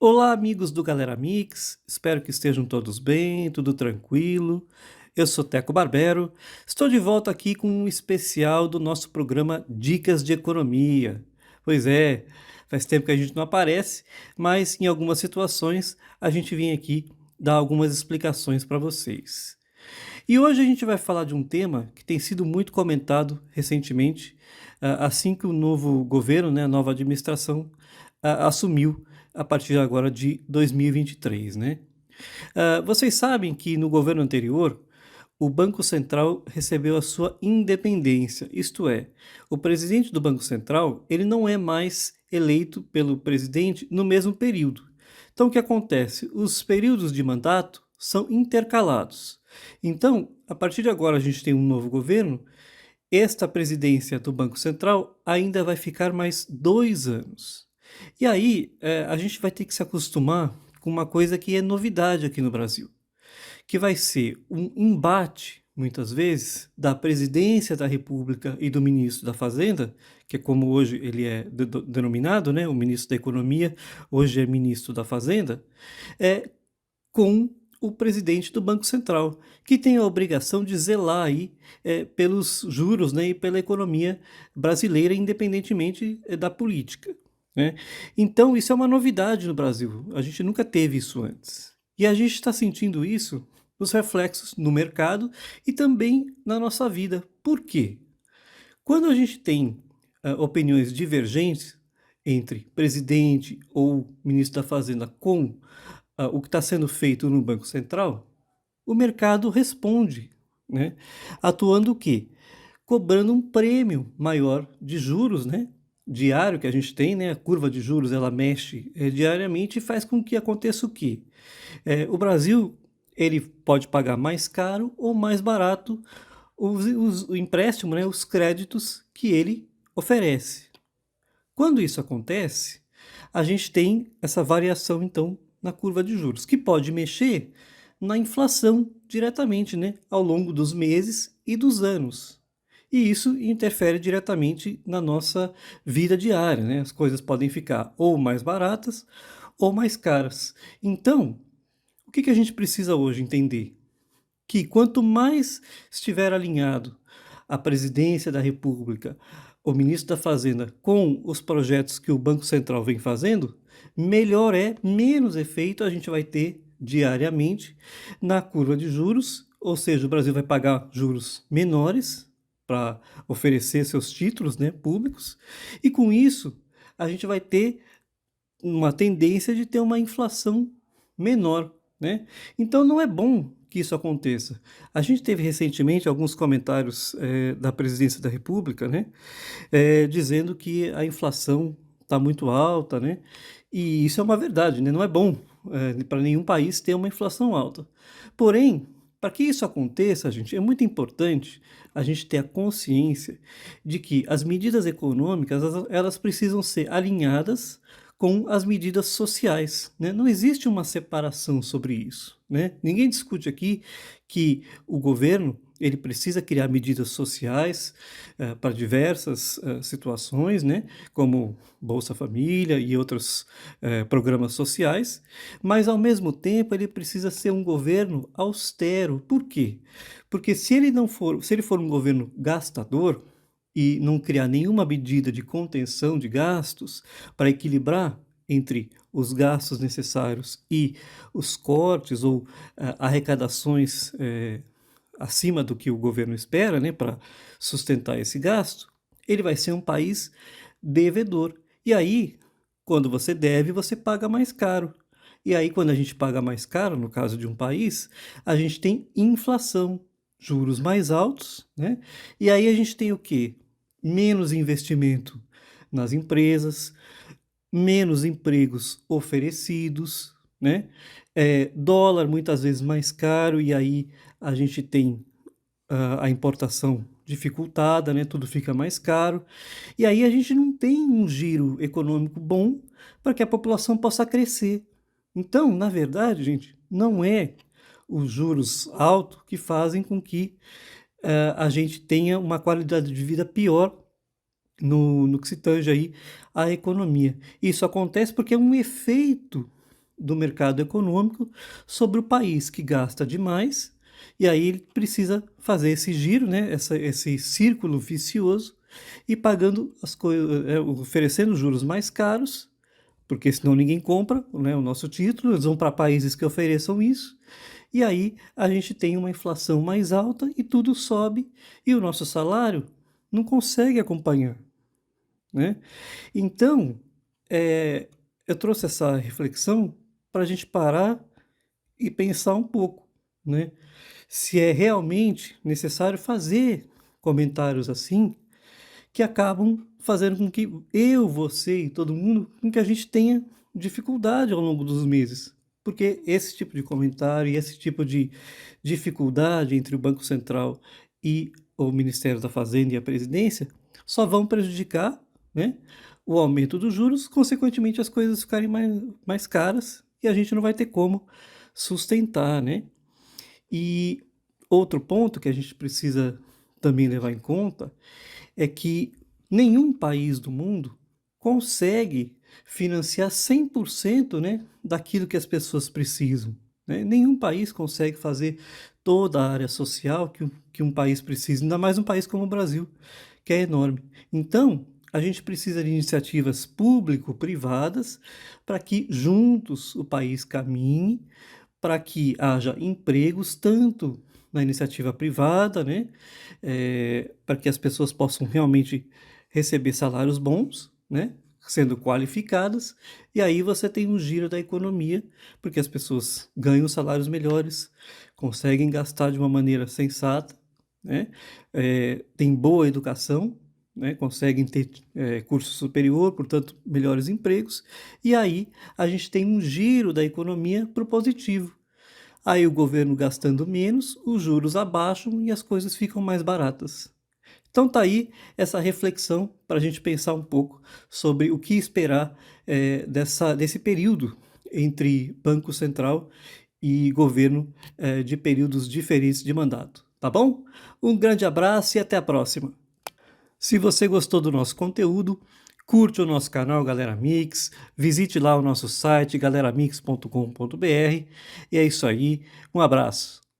Olá, amigos do Galera Mix, espero que estejam todos bem, tudo tranquilo. Eu sou Teco Barbero, estou de volta aqui com um especial do nosso programa Dicas de Economia. Pois é, faz tempo que a gente não aparece, mas em algumas situações a gente vem aqui dar algumas explicações para vocês. E hoje a gente vai falar de um tema que tem sido muito comentado recentemente, assim que o novo governo, né, a nova administração, assumiu a partir agora de 2023, né? Vocês sabem que no governo anterior, o Banco Central recebeu a sua independência, isto é, o presidente do Banco Central, ele não é mais eleito pelo presidente no mesmo período. Então, o que acontece? Os períodos de mandato são intercalados. Então, a partir de agora, a gente tem um novo governo. Esta presidência do Banco Central ainda vai ficar mais 2 anos. E aí, a gente vai ter que se acostumar com uma coisa que é novidade aqui no Brasil, que vai ser um embate, muitas vezes, da presidência da República e do ministro da Fazenda, que é como hoje ele é denominado, né? O ministro da Economia, hoje é ministro da Fazenda, com o presidente do Banco Central, que tem a obrigação de zelar aí pelos juros, né, e pela economia brasileira, independentemente da política, né? Então, isso é uma novidade no Brasil. A gente nunca teve isso antes. E a gente está sentindo isso, os reflexos no mercado e também na nossa vida. Por quê? Quando a gente tem opiniões divergentes entre presidente ou ministro da Fazenda com o que está sendo feito no Banco Central, o mercado responde, né? Atuando o quê? Cobrando um prêmio maior de juros, né? Diário que a gente tem, né? A curva de juros ela mexe diariamente e faz com que aconteça o quê? O Brasil ele pode pagar mais caro ou mais barato o empréstimo, né? Os créditos que ele oferece. Quando isso acontece, a gente tem essa variação, então, na curva de juros, que pode mexer na inflação diretamente, né, ao longo dos meses e dos anos. E isso interfere diretamente na nossa vida diária, né? As coisas podem ficar ou mais baratas ou mais caras. Então, o que a gente precisa hoje entender? Que quanto mais estiver alinhado a presidência da República, o ministro da Fazenda, com os projetos que o Banco Central vem fazendo, melhor é, menos efeito a gente vai ter diariamente na curva de juros, ou seja, o Brasil vai pagar juros menores para oferecer seus títulos, né, públicos, e com isso a gente vai ter uma tendência de ter uma inflação menor, né? Então não é bom que isso aconteça. A gente teve recentemente alguns comentários da presidência da República, né, dizendo que a inflação está muito alta, né? E isso é uma verdade, né? Não é bom para nenhum país ter uma inflação alta. Porém, para que isso aconteça, gente, é muito importante a gente ter a consciência de que as medidas econômicas elas precisam ser alinhadas com as medidas sociais, né? Não existe uma separação sobre isso, né? Ninguém discute aqui que o governo ele precisa criar medidas sociais para diversas situações, né? Como Bolsa Família e outros programas sociais, mas ao mesmo tempo ele precisa ser um governo austero. Por quê? Porque se ele for um governo gastador, e não criar nenhuma medida de contenção de gastos para equilibrar entre os gastos necessários e os cortes ou arrecadações acima do que o governo espera, né, para sustentar esse gasto, ele vai ser um país devedor. E aí, quando você deve, você paga mais caro. E aí, quando a gente paga mais caro, no caso de um país, a gente tem inflação, juros mais altos, né? E aí a gente tem o quê? Menos investimento nas empresas, menos empregos oferecidos, né? Dólar muitas vezes mais caro, e aí a gente tem a importação dificultada, né? Tudo fica mais caro, e aí a gente não tem um giro econômico bom para que a população possa crescer. Então, na verdade, gente, não é os juros altos que fazem com que a gente tenha uma qualidade de vida pior no que se tange aí à economia. Isso acontece porque é um efeito do mercado econômico sobre o país que gasta demais, e aí ele precisa fazer esse giro, né, esse círculo vicioso, e pagando as coisas, oferecendo juros mais caros, porque senão ninguém compra, né, o nosso título, eles vão para países que ofereçam isso, e aí a gente tem uma inflação mais alta e tudo sobe, e o nosso salário não consegue acompanhar, né? Então, eu trouxe essa reflexão para a gente parar e pensar um pouco, né? Se é realmente necessário fazer comentários assim, que acabam fazendo com que eu, você e todo mundo, com que a gente tenha dificuldade ao longo dos meses. Porque esse tipo de comentário e esse tipo de dificuldade entre o Banco Central e o Ministério da Fazenda e a presidência só vão prejudicar, né, o aumento dos juros, consequentemente as coisas ficarem mais caras e a gente não vai ter como sustentar, né? E outro ponto que a gente precisa também levar em conta é que nenhum país do mundo consegue financiar 100%, né, daquilo que as pessoas precisam, né? Nenhum país consegue fazer toda a área social que um país precisa, ainda mais um país como o Brasil, que é enorme. Então, a gente precisa de iniciativas público-privadas para que juntos o país caminhe, para que haja empregos tanto na iniciativa privada, né, para que as pessoas possam realmente receber salários bons, né, sendo qualificadas, e aí você tem um giro da economia, porque as pessoas ganham salários melhores, conseguem gastar de uma maneira sensata, né, têm boa educação, né, conseguem ter curso superior, portanto, melhores empregos, e aí a gente tem um giro da economia para o positivo. Aí o governo gastando menos, os juros abaixam e as coisas ficam mais baratas. Então tá aí essa reflexão para a gente pensar um pouco sobre o que esperar desse período entre Banco Central e governo, de períodos diferentes de mandato, tá bom? Um grande abraço e até a próxima. Se você gostou do nosso conteúdo, curte o nosso canal Galera Mix, visite lá o nosso site galeramix.com.br e é isso aí, um abraço.